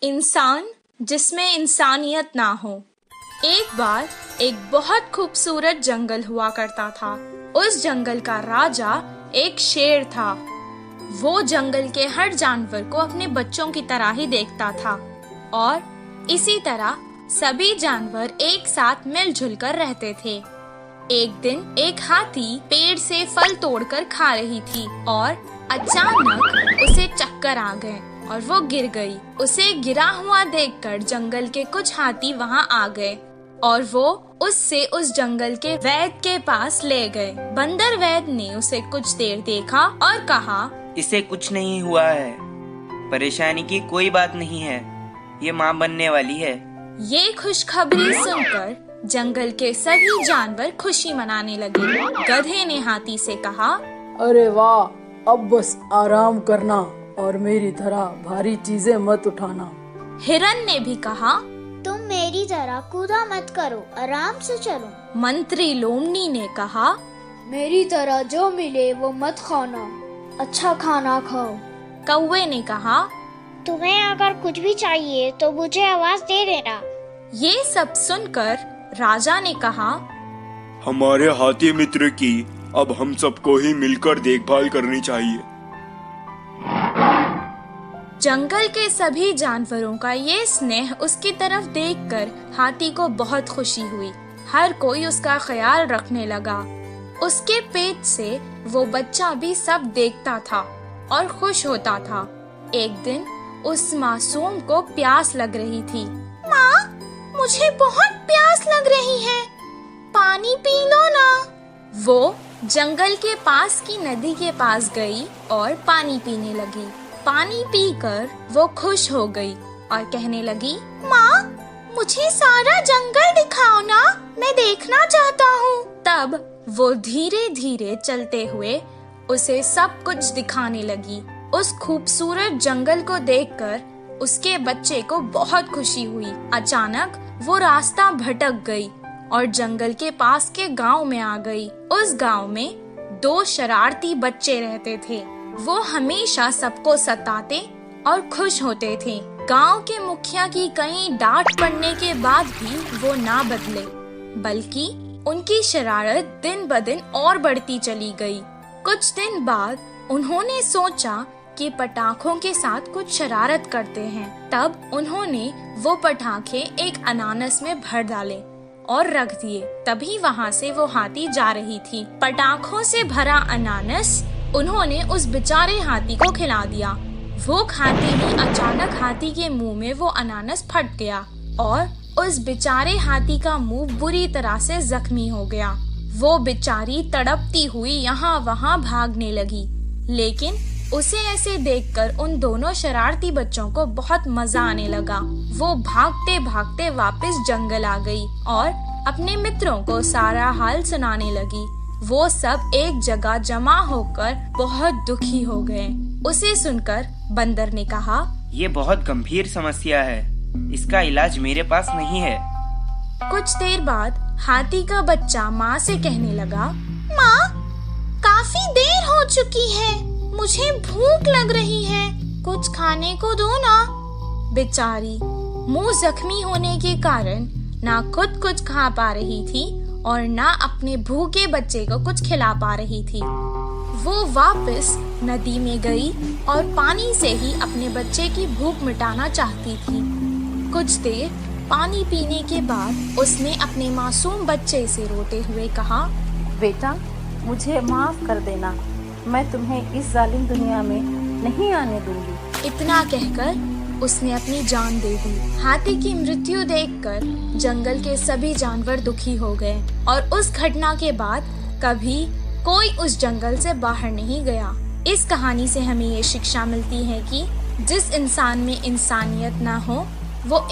इंसान जिसमें इंसानियत ना हो। एक बार एक बहुत खूबसूरत जंगल हुआ करता था। उस जंगल का राजा एक शेर था। वो जंगल के हर जानवर को अपने बच्चों की तरह ही देखता था और इसी तरह सभी जानवर एक साथ मिलजुल कर रहते थे। एक दिन एक हाथी पेड़ से फल तोड़कर खा रही थी और अचानक उसे चक्कर आ गए और वो गिर गई। उसे गिरा हुआ देखकर जंगल के कुछ हाथी वहाँ आ गए और वो उससे उस जंगल के वैद्य के पास ले गए। बंदर वैद्य ने उसे कुछ देर देखा और कहा, इसे कुछ नहीं हुआ है, परेशानी की कोई बात नहीं है, ये माँ बनने वाली है। ये खुशखबरी सुनकर जंगल के सभी जानवर खुशी मनाने लगे। गधे ने हाथी से कहा, अरे वाह, अब बस आराम करना और मेरी तरह भारी चीजें मत उठाना। हिरन ने भी कहा, तुम मेरी तरह कूदा मत करो, आराम से चलो। मंत्री लोमनी ने कहा, मेरी तरह जो मिले वो मत खाना, अच्छा खाना खाओ। कौवे ने कहा, तुम्हें अगर कुछ भी चाहिए तो मुझे आवाज दे देना। ये सब सुनकर राजा ने कहा, हमारे हाथी मित्र की अब हम सबको ही मिलकर देखभाल करनी चाहिए। जंगल के सभी जानवरों का ये स्नेह उसकी तरफ देखकर हाथी को बहुत खुशी हुई। हर कोई उसका ख्याल रखने लगा। उसके पेट से वो बच्चा भी सब देखता था और खुश होता था। एक दिन उस मासूम को प्यास लग रही थी। माँ, मुझे बहुत प्यास लग रही है, पानी पी लो ना। वो जंगल के पास की नदी के पास गई और पानी पीने लगी। पानी पीकर वो खुश हो गई और कहने लगी, माँ, मुझे सारा जंगल दिखाओ ना, मैं देखना चाहता हूँ। तब वो धीरे धीरे चलते हुए उसे सब कुछ दिखाने लगी। उस खूबसूरत जंगल को देखकर उसके बच्चे को बहुत खुशी हुई। अचानक वो रास्ता भटक गई और जंगल के पास के गांव में आ गई। उस गांव में 2 शरारती बच्चे रहते थे। वो हमेशा सबको सताते और खुश होते थे। गांव के मुखिया की कई डांट पड़ने के बाद भी वो ना बदले, बल्कि उनकी शरारत दिन ब दिन और बढ़ती चली गई। कुछ दिन बाद उन्होंने सोचा कि पटाखों के साथ कुछ शरारत करते हैं। तब उन्होंने वो पटाखे एक अनानास में भर डाले और रख दिए। तभी वहाँ से वो हाथी जा रही थी। पटाखों से भरा अनानास उन्होंने उस बेचारे हाथी को खिला दिया। वो खाते ही अचानक हाथी के मुंह में वो अनानास फट गया और उस बेचारे हाथी का मुंह बुरी तरह से जख्मी हो गया। वो बेचारी तड़पती हुई यहाँ वहाँ भागने लगी, लेकिन उसे ऐसे देखकर उन दोनों शरारती बच्चों को बहुत मजा आने लगा। वो भागते भागते वापस जंगल आ गई और अपने मित्रों को सारा हाल सुनाने लगी। वो सब एक जगह जमा होकर बहुत दुखी हो गए। उसे सुनकर बंदर ने कहा, ये बहुत गंभीर समस्या है, इसका इलाज मेरे पास नहीं है। कुछ देर बाद हाथी का बच्चा माँ से कहने लगा, माँ, काफी देर हो चुकी है, मुझे भूख लग रही है, कुछ खाने को दो ना। बेचारी मुंह जख्मी होने के कारण ना खुद कुछ खा पा रही थी और ना अपने भूखे बच्चे को कुछ खिला पा रही थी। वो वापस नदी में गई और पानी से ही अपने बच्चे की भूख मिटाना चाहती थी। कुछ देर पानी पीने के बाद उसने अपने मासूम बच्चे से रोते हुए कहा, बेटा, मुझे माफ कर देना, मैं तुम्हें इस जालिम दुनिया में नहीं आने दूंगी। इतना कहकर उसने अपनी जान दे दी। हाथी की मृत्यु देखकर जंगल के सभी जानवर दुखी हो गए और उस घटना के बाद कभी कोई उस जंगल से बाहर नहीं गया। इस कहानी से हमें ये शिक्षा मिलती है कि जिस इंसान में इंसानियत ना हो वो